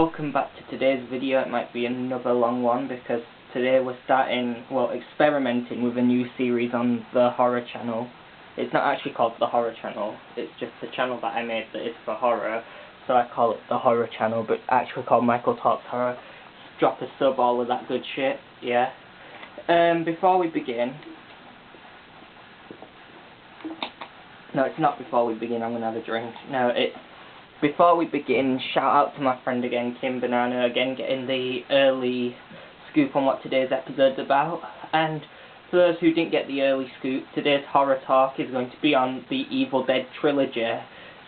Welcome back to today's video. It might be another long one because today we're experimenting with a new series on the horror channel. It's not actually called the horror channel, it's just the channel that I made that is for horror, so I call it the horror channel, but actually called Michael Talks Horror. Drop a sub, all of that good shit, yeah. Before we begin, no, it's not before we begin, I'm gonna have a drink. No, it's before we begin, shout out to my friend again, Kim Banana, again getting the early scoop on what today's episode's about. And for those who didn't get the early scoop, today's horror talk is going to be on the Evil Dead trilogy.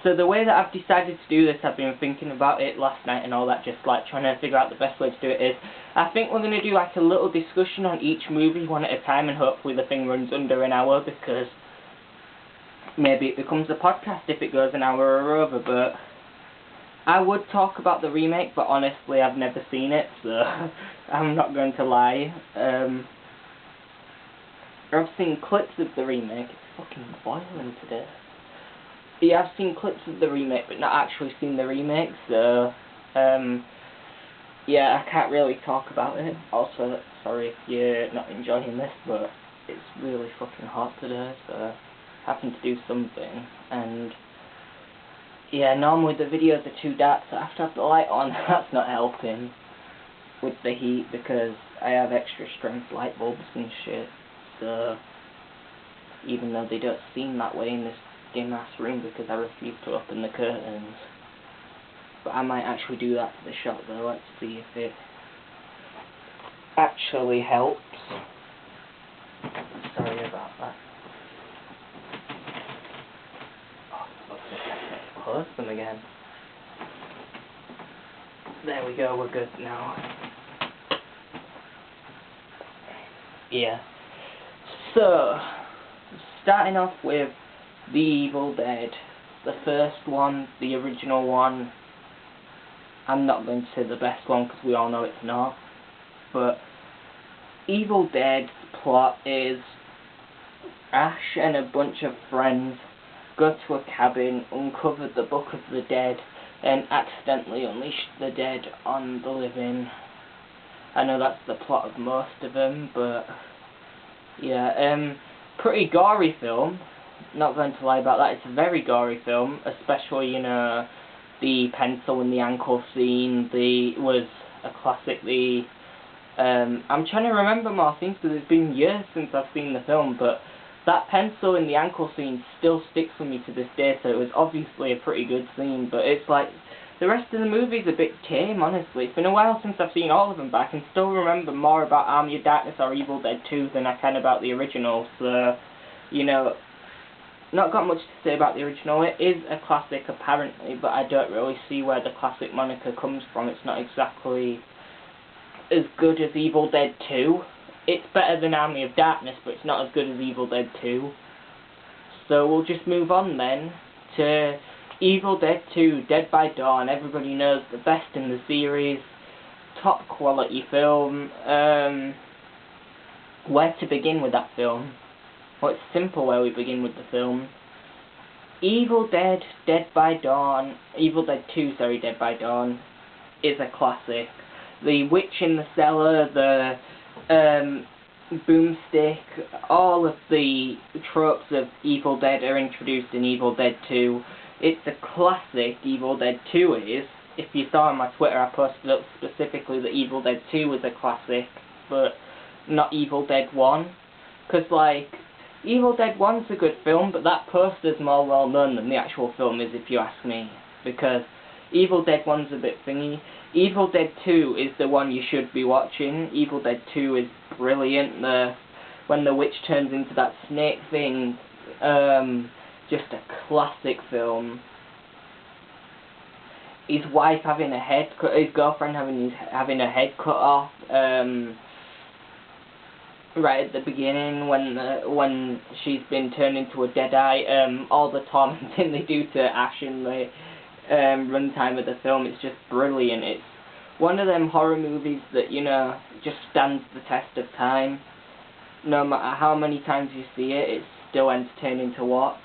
So the way that I've decided to do this, I've been thinking about it last night and all that, just like trying to figure out the best way to do it is, I think we're going to do like a little discussion on each movie one at a time, and hopefully the thing runs under an hour, because maybe it becomes a podcast if it goes an hour or over. But I would talk about the remake, but honestly I've never seen it, so I'm not going to lie. I've seen clips of the remake. It's fucking boiling today. Yeah, I've seen clips of the remake, but not actually seen the remake, so yeah, I can't really talk about it. Also, sorry if you're not enjoying this, but it's really fucking hot today, so having to do something. And yeah, normally the videos are too dark, so I have to have the light on. That's not helping with the heat, because I have extra strength light bulbs and shit. So even though they don't seem that way in this dim ass room, because I refuse to open the curtains. But I might actually do that for the shot though. Let's see if it actually helps. Sorry about that. Close them again. There we go, we're good now. Yeah. So, starting off with The Evil Dead. The first one, the original one. I'm not going to say the best one because we all know it's not. But Evil Dead's plot is Ash and a bunch of friends go to a cabin, uncover the Book of the Dead, and accidentally unleash the dead on the living. I know that's the plot of most of them, but yeah, pretty gory film. Not going to lie about that. It's a very gory film, especially, you know, the pencil in the ankle scene. Was a classic. I'm trying to remember more things because it's been years since I've seen the film, but that pencil in the ankle scene still sticks with me to this day, so it was obviously a pretty good scene. But it's like, the rest of the movie's a bit tame, honestly. It's been a while since I've seen all of them, but I can still remember more about Army of Darkness or Evil Dead 2 than I can about the original, so, you know, not got much to say about the original. It is a classic, apparently, but I don't really see where the classic moniker comes from. It's not exactly as good as Evil Dead 2. It's better than Army of Darkness, but it's not as good as Evil Dead 2. So we'll just move on then to Evil Dead 2, Dead by Dawn. Everybody knows, the best in the series. Top quality film. Where to begin with that film? Well, it's simple where we begin with the film. Evil Dead, Dead by Dawn, Evil Dead 2, sorry, Dead by Dawn, is a classic. The witch in the cellar, the boomstick, all of the tropes of Evil Dead are introduced in Evil Dead 2. It's a classic, Evil Dead 2 is. If you saw on my Twitter, I posted up specifically that Evil Dead 2 was a classic, but not Evil Dead 1. Because, like, Evil Dead 1's a good film, but that poster's more well known than the actual film is, if you ask me. Because Evil Dead 1's a bit thingy. Evil Dead 2 is the one you should be watching. Evil Dead 2 is brilliant. When the witch turns into that snake thing, just a classic film. His wife having his girlfriend having her head cut off, right at the beginning when she's been turned into a deadeye, all the tormenting they do to Ash in the runtime of the film, it's just brilliant. It's one of them horror movies that, you know, just stands the test of time. No matter how many times you see it, it's still entertaining to watch.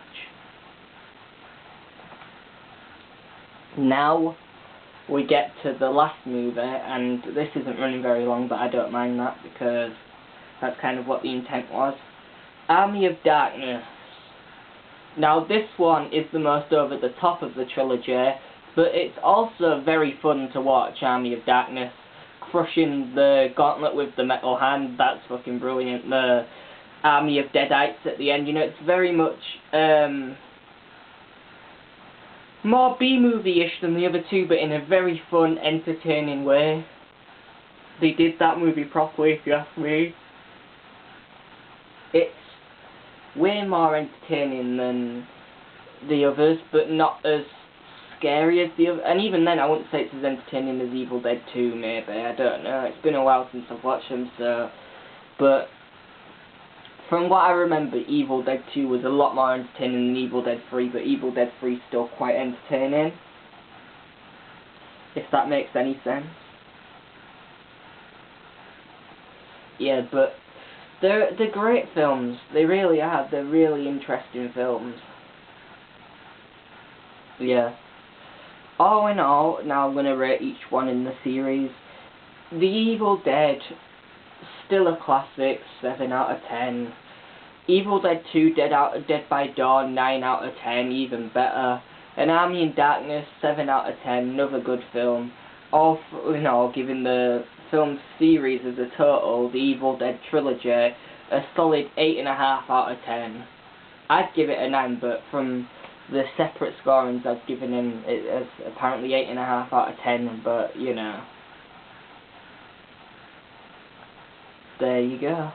Now, we get to the last movie, and this isn't running very long, but I don't mind that because that's kind of what the intent was. Army of Darkness. Now this one is the most over the top of the trilogy, but it's also very fun to watch. Army of Darkness, crushing the gauntlet with the metal hand, that's fucking brilliant. The Army of Deadites at the end, you know, it's very much more B-movie-ish than the other two, but in a very fun, entertaining way. They did that movie properly, if you ask me. It's way more entertaining than the others, but not as scary as the other. And even then, I wouldn't say it's as entertaining as Evil Dead 2, maybe. I don't know. It's been a while since I've watched them, so. But from what I remember, Evil Dead 2 was a lot more entertaining than Evil Dead 3, but Evil Dead 3 is still quite entertaining. If that makes any sense. Yeah, but they're great films. They really are. They're really interesting films. Yeah. All in all, now I'm going to rate each one in the series. The Evil Dead, still a classic, 7 out of 10. Evil Dead 2, Dead by Dawn, 9 out of 10, even better. An Army in Darkness, 7 out of 10, another good film. All in all, giving the film series as a total, the Evil Dead trilogy, a solid 8.5 out of 10. I'd give it a 9, but from the separate scorings I've given him, it's apparently 8.5 out of 10, but, you know. There you go.